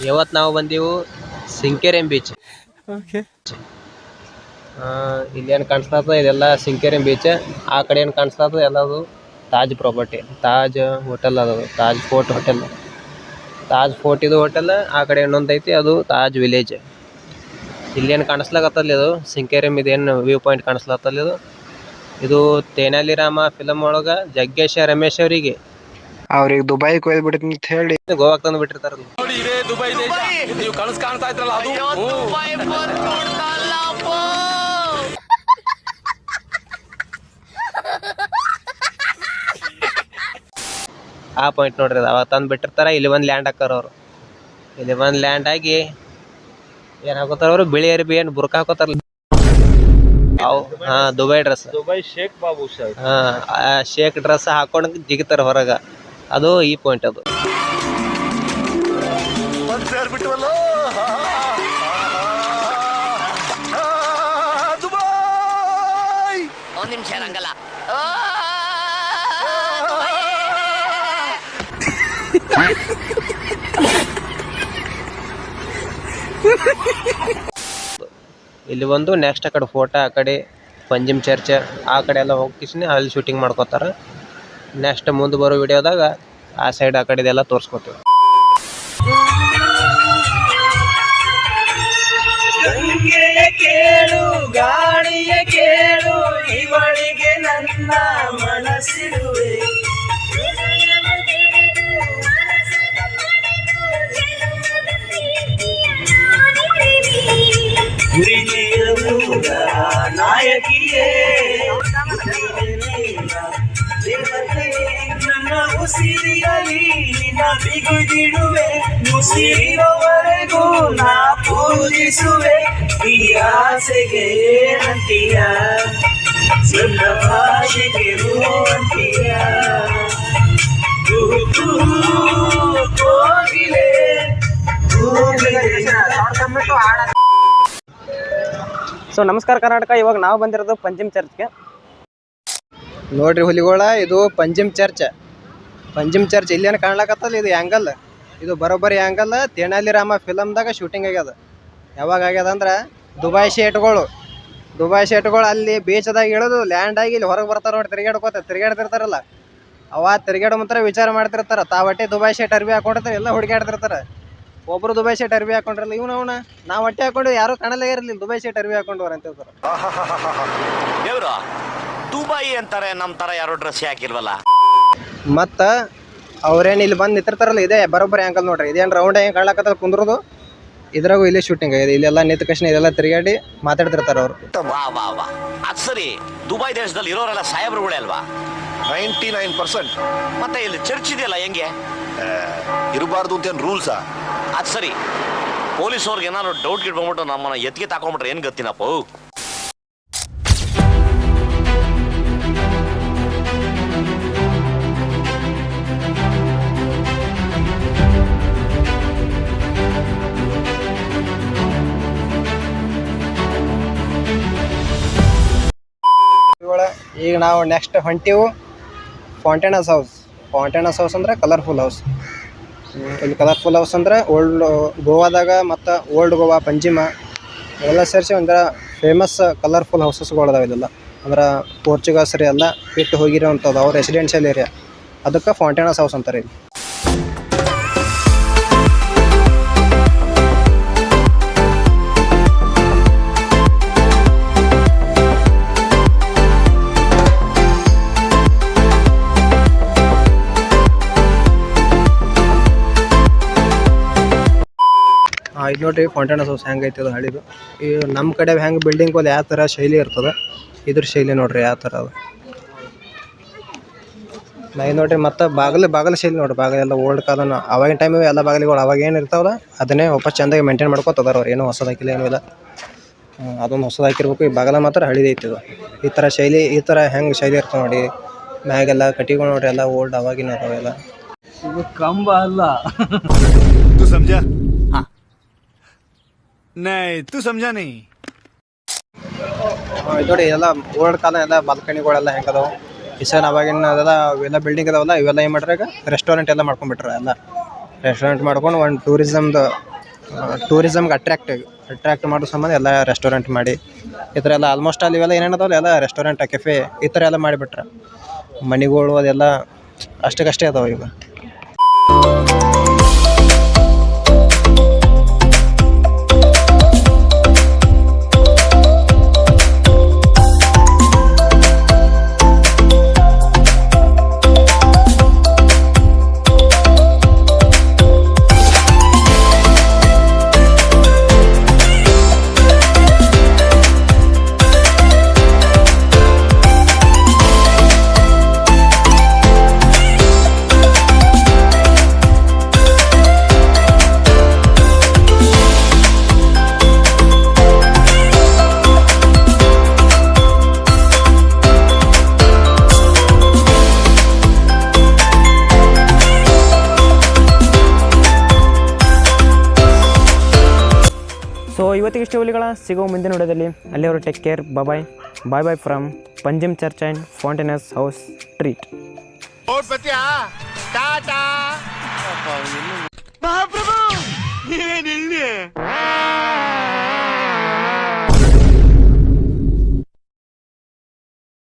ಇವತ್ತು ನಾವು ಬಂದೀವು ಸಿಂಕೆರೆಂ beach. Okay. ಇಲ್ಲೇನು ಕಾಣಿಸ್ತದ ಇದೆಲ್ಲ ಸಿಂಕೆರೆಂ ಬೀಚ್. ಆ ಕಡೆ ಏನು ಕಾಣಿಸ್ತದ ಎಲ್ಲದು ತಾಜ್ ಪ್ರಾಪರ್ಟಿ, ತಾಜ್ ಹೋಟೆಲ್ ಅದು, Taj fort hotel. Taj fort ಇದು ಹೋಟೆಲ್. ಆ ಕಡೆ ಇನ್ನೊಂದು ಐತಿ ಅದು ತಾಜ್ ವಿಲೇಜ್. ಇಲ್ಲೇನು ಕಾಣಿಸ್ಲಾಗತ್ತಲ್ಲ ಇದು ಸಿಂಕೆರೆಂ, ಇದೇನು ವ್ಯೂ ಪಾಯಿಂಟ್ ಕಾಣಿಸ್ಲತ್ತಲ್ಲ ಇದು ತೆನಾಲಿ ರಾಮ ಫಿಲಮ್ ಒಳಗೆ ಜಗ್ಗೇಶ ರಮೇಶ್ ಅವರಿಗೆ ಅವ್ರಿಗೆ ದುಬೈಗೆ ಹೋಗ್ಬಿಡ್ತೀನಿ ಅಂತ ಹೇಳಿ ಗೋವಾಕ್ ತಂದು ಬಿಟ್ಟಿರ್ತಾರಲ್ಲ. ಆ ಪಾಯಿಂಟ್ ನೋಡ್ರಿ, ಅವಾಗ ತಂದು ಬಿಟ್ಟಿರ್ತಾರ. ಇಲ್ಲಿ ಬಂದು ಲ್ಯಾಂಡ್ ಹಾಕಾರ ಅವರು. ಇಲ್ಲಿ ಬಂದು ಲ್ಯಾಂಡ್ ಆಗಿ ಏನು ಹಾಕೋತಾರ ಅವರು, ಬಿಳಿ ಅರಿಬಿ ಏನು ಬುರ್ಕ ಹಾಕೋತಾರಲ್ಲ ಅವು. ದುಬೈ ಡ್ರೆಸ್, ದುಬೈ ಶೇಖ್ ಬಾಬು ಸರ್. ಶೇಕ್ ಡ್ರೆಸ್ ಹಾಕೊಂಡು ಜಿಗಿತಾರ ಹೊರಗ. ಅದು ಈ ಪಾಯಿಂಟ್. ಅದು ಒಂದ್ ನಿಮಿಷ ರಂಗಲ್ಲ. ಇಲ್ಲಿ ಒಂದು ನೆಕ್ಸ್ಟ್ ಆ ಕಡೆ ಫೋಟೋ, ಆ ಕಡೆ ಪಂಜಿಮ್ ಚರ್ಚ್, ಆ ಕಡೆ ಎಲ್ಲ ಹೋಗಿಸಿ ಅಲ್ಲಿ ಶೂಟಿಂಗ್ ಮಾಡ್ಕೋತಾರ. ನೆಕ್ಸ್ಟ್ ಮುಂದೆ ಬರೋ ವಿಡಿಯೋದಾಗ ಆ ಸೈಡ್ ಆ ಕಡೆದೆಲ್ಲ ತೋರಿಸ್ಕೊತೀವಿ. ಕೇಳು ಗಾಳಿಯ ಕೇಳು, ಇವಳಿಗೆ ನನ್ನ ಮನಸ್ಸಿರುವೆ. ಪ್ರೀತಿಯ ಮೂಲ ನಾಯಕಿಯೇ, ದೇವತೆಯೇ, ನನ್ನ ಉಸಿರಿಯಲಿ ನಿನ್ನ ಬಿಗಿದಿಡುವೆ. ಉಸಿರಿರುವವರೆಗೂ ನಾ ಪೂಜಿಸುವೆ. ಈ ಆಸೆಗೆ ಏನಂತೀಯ, ನನ್ನ ಭಾಷೆಗೆ ಅಂತೀಯ. ಕೋಗಿಲೆ ಸೊ ನಮಸ್ಕಾರ ಕರ್ನಾಟಕ. ಇವಾಗ ನಾವು ಬಂದಿರೋದು ಪಂಜಿಮ್ ಚರ್ಚ್ಗೆ. ನೋಡ್ರಿ ಹುಲಿಗೋಳ, ಇದು ಪಂಜಿಮ್ ಚರ್ಚ್. ಪಂಜಿಮ್ ಚರ್ಚ್ ಇಲ್ಲೇನು ಕಾಣ್ಲಾಕತ್ತಲ್ಲ, ಇದು ಆ್ಯಂಗಲ್, ಇದು ಬರೋಬ್ಬರಿ ಆ್ಯಂಗಲ್ ತೆನಾಲಿ ರಾಮ ಫಿಲಮ್ದಾಗ ಶೂಟಿಂಗ್ ಆಗ್ಯದ. ಯಾವಾಗ ಆಗ್ಯದ ಅಂದ್ರೆ ದುಬೈ ಶೇಟ್ಗಳು ಅಲ್ಲಿ ಬೀಚದಾಗ ಇಳಿದು ಲ್ಯಾಂಡ್ ಆಗಿ ಇಲ್ಲಿ ಹೊರಗೆ ಬರ್ತಾರೆ ನೋಡಿ, ತಿರುಗಾಡ್ತಿರ್ತಾರಲ್ಲ. ಅವ ತಿರುಗಾಡೋ ಮಾತ್ರ ವಿಚಾರ ಮಾಡ್ತಿರ್ತಾರೆ. ತಾವಟ್ಟೆ ದುಬೈ ಶೇಟ್ ಅರ್ಬಿ ಹಾಕೊಂಡಿರ್ತಾರೆ, ಎಲ್ಲ ಹುಡುಗಾಡ್ತಿರ್ತಾರೆ. ಒಬ್ಬರು ದುಬೈ ಶೇಟ್ ಅರ್ಬಿ ಹಾಕೊಂಡ್ರಲ್ಲ, ಇವನ ನಾವು ಹೊಟ್ಟೆ ಹಾಕೊಂಡು ಯಾರು ಕಾಣಲ್ಲೇ ಇರಲಿಲ್ಲ, ದುಬೈ ಶೇಟ್ ಅರ್ಬಿ ಹಾಕೊಂಡವ್ರು ಅಂತ ಹೇಳ್ತಾರೆ. ದೇವ್ರು ದುಬೈ ಅಂತಾರೆ, ನಮ್ಮ ತರ ಯಾರು ಡ್ರೆಸ್ ಹಾಕಿಲ್ವಲ್ಲ. ಮತ್ತು ಅವ್ರೇನು ಇಲ್ಲಿ ಬಂದು ನಿಂತಿರ್ತಾರಲ್ಲ, ಇದೇ ಬರೋಬ್ಬರಿ ಆ್ಯಂಗಲ್ ನೋಡ್ರಿ. ಇದೇನು ರೌಂಡ್ ಹೆಂಗೆ ಕಾಣ್ಲಾಕತ್ತ ಕುಂದ್ರದು, ಇದ್ರಾಗೂ ಇಲ್ಲಿ ಶೂಟಿಂಗ್ ಆಗಿದೆ. ಇಲ್ಲೆಲ್ಲ ನಿಂತ ಕೃಷ್ಣ ಇದೆಲ್ಲ ತಿರುಗಾಡಿ ಮಾತಾಡ್ತಿರ್ತಾರೆ ಅವರು. ವಾ ವಾ ವಾ, ಅದು ಸರಿ. ದುಬೈ ದೇಶದಲ್ಲಿ ಇರೋರೆಲ್ಲ ಸಾಹೇಬ್ರುಗಳೇ ಅಲ್ವಾ? 99%. ಮತ್ತೆ ಇಲ್ಲಿ ಚರ್ಚ್ ಇದೆಯಲ್ಲ, ಹೆಂಗೆ ಇರಬಾರ್ದು ಅಂತ ಏನು ರೂಲ್ಸಾ? ಅದು ಸರಿ. ಪೊಲೀಸವ್ರಿಗೆ ಏನಾದ್ರು ಡೌಟ್ ಗಿಟ್ಕೊಂಡ್ಬಿಟ್ಟು ನಮ್ಮನ್ನ ಎತ್ತಿಗೆ ತಾಕೊಂಡ್ಬಿಟ್ರೆ ಏನು ಗೊತ್ತಿನಪ್ಪ. ಈಗ ನಾವು ನೆಕ್ಸ್ಟ್ ಹೊಂಟಿವು ಫೌಂಟೇನಸ್ ಹೌಸ್ ಅಂದ್ರೆ ಕಲರ್ಫುಲ್ ಹೌಸ್. ಇಲ್ಲಿ ಕಲರ್ಫುಲ್ ಹೌಸ್ ಅಂದ್ರೆ ಓಲ್ಡ್ ಗೋವಾದಾಗ ಮತ್ತು ಓಲ್ಡ್ ಗೋವಾ, ಪಂಜಿಮ ಎಲ್ಲ ಸೇರಿಸಿ ಒಂಥರ ಫೇಮಸ್ ಕಲರ್ಫುಲ್ ಹೌಸಸ್ಗಳದಾವೆ. ಇಲ್ಲೆಲ್ಲ ಅಂದ್ರೆ ಪೋರ್ಚುಗೀಸರು ಎಲ್ಲ ಬಿಟ್ಟು ಹೋಗಿರೋವಂಥದ್ದು ಅವ್ರ ರೆಸಿಡೆನ್ಷಿಯಲ್ ಏರಿಯಾ. ಅದಕ್ಕೆ ಫೌಂಟೇನಸ್ ಹೌಸ್ ಅಂತಾರೆ ಇಲ್ಲಿ. ಇದು ನೋಡ್ರಿ ಫೌಂಟೇನಸ್ ಹೌಸ್ ಹೆಂಗೆ ಐತದ ಹಳಿದು. ಈ ನಮ್ಮ ಕಡೆ ಹೆಂಗೆ ಬಿಲ್ಡಿಂಗ್ ಹೋದ ಯಾವ ಥರ ಶೈಲಿ ಇರ್ತದೆ, ಇದ್ರ ಶೈಲಿ ನೋಡ್ರಿ ಯಾವ ಥರ ಅದು. ಇದು ನೋಡ್ರಿ ಮತ್ತು ಬಾಗಿಲು ಶೈಲಿ ನೋಡ್ರಿ. ಬಾಗಿಲೆಲ್ಲ ಓಲ್ಡ್ ಕಾಲನ ಅವಾಗಿನ ಟೈಮ್ ಎಲ್ಲ ಬಾಗಿಲುಗಳು ಅವಾಗ ಏನು ಇರ್ತಾವಲ್ಲ ಅದನ್ನೇ ವಾಪಸ್ ಚೆಂದಾಗಿ ಮೇಂಟೈನ್ ಮಾಡ್ಕೊತದಾರ ಅವ್ರು. ಏನೂ ಹೊಸದಾಕಿಲ್ಲ, ಏನೂ ಇಲ್ಲ. ಅದೊಂದು ಹೊಸದಾಕಿರ್ಬೇಕು. ಈ ಬಾಗಿಲ ಮಾತ್ರ ಹಳಿದೈತಿದು. ಈ ಥರ ಶೈಲಿ, ಈ ಥರ ಹೆಂಗೆ ಶೈಲಿ ಇರ್ತಾವೆ ನೋಡಿ. ಮ್ಯಾಗೆಲ್ಲ ಕಟ್ಟಿಗಳು ನೋಡ್ರಿ, ಎಲ್ಲ ಓಲ್ಡ್ ಅವಾಗಿನ ಅದಾವೆಲ್ಲ. ಇದು ಕಂಬ ಅಲ್ಲ. तू समझा? हाँ. नहीं, तू समझा नहीं. ನೋಡಿ ಎಲ್ಲ ಓಲ್ಡ್ ಕಾಲ ಎಲ್ಲ ಬಾಲ್ಕನಿಗಳೆಲ್ಲ ಹೆಂಗದಾವ. ಕಿಚನ್ ಅವಾಗಿನ ಅದೆಲ್ಲ ಇವೆಲ್ಲ ಬಿಲ್ಡಿಂಗ್ ಅದಾವಲ್ಲ, ಇವೆಲ್ಲ ಏನು ಮಾಡ್ರಿ ಈಗ ರೆಸ್ಟೋರೆಂಟ್ ಎಲ್ಲ ಮಾಡ್ಕೊಂಡ್ಬಿಟ್ರೆ. ಎಲ್ಲ ರೆಸ್ಟೋರೆಂಟ್ ಮಾಡ್ಕೊಂಡು ಒಂದು ಟೂರಿಸಮ್ದು ಟೂರಿಸಮ್ಗೆ ಅಟ್ರ್ಯಾಕ್ಟ್ ಮಾಡೋ ಸಂಬಂಧ ಎಲ್ಲ ರೆಸ್ಟೋರೆಂಟ್ ಮಾಡಿ ಈ ಥರ ಎಲ್ಲ ಆಲ್ಮೋಸ್ಟ್ ಅಲ್ಲಿ ಇವೆಲ್ಲ ಏನೇನದಾವಲ್ಲ ಎಲ್ಲ ರೆಸ್ಟೋರೆಂಟ್ ಕೆಫೆ ಈ ಥರ ಎಲ್ಲ ಮಾಡಿಬಿಟ್ರೆ ಮನೆಗಳು ಅದೆಲ್ಲ ಅಷ್ಟಕ್ಕಷ್ಟೇ ಅದಾವೆ ಈಗ. ಸೊ ಇವತ್ತಿಗೆ ಇಷ್ಟು ಹುಲಿಗಳ ಸಿಗೋ ಮುಂದಿನ ವಿಡಿಯೋದಲ್ಲಿ ಅಲ್ಲಿಯವರು take care bye bye from Panjim church and Fontainhas house treat. ಮಹಾಪ್ರಭು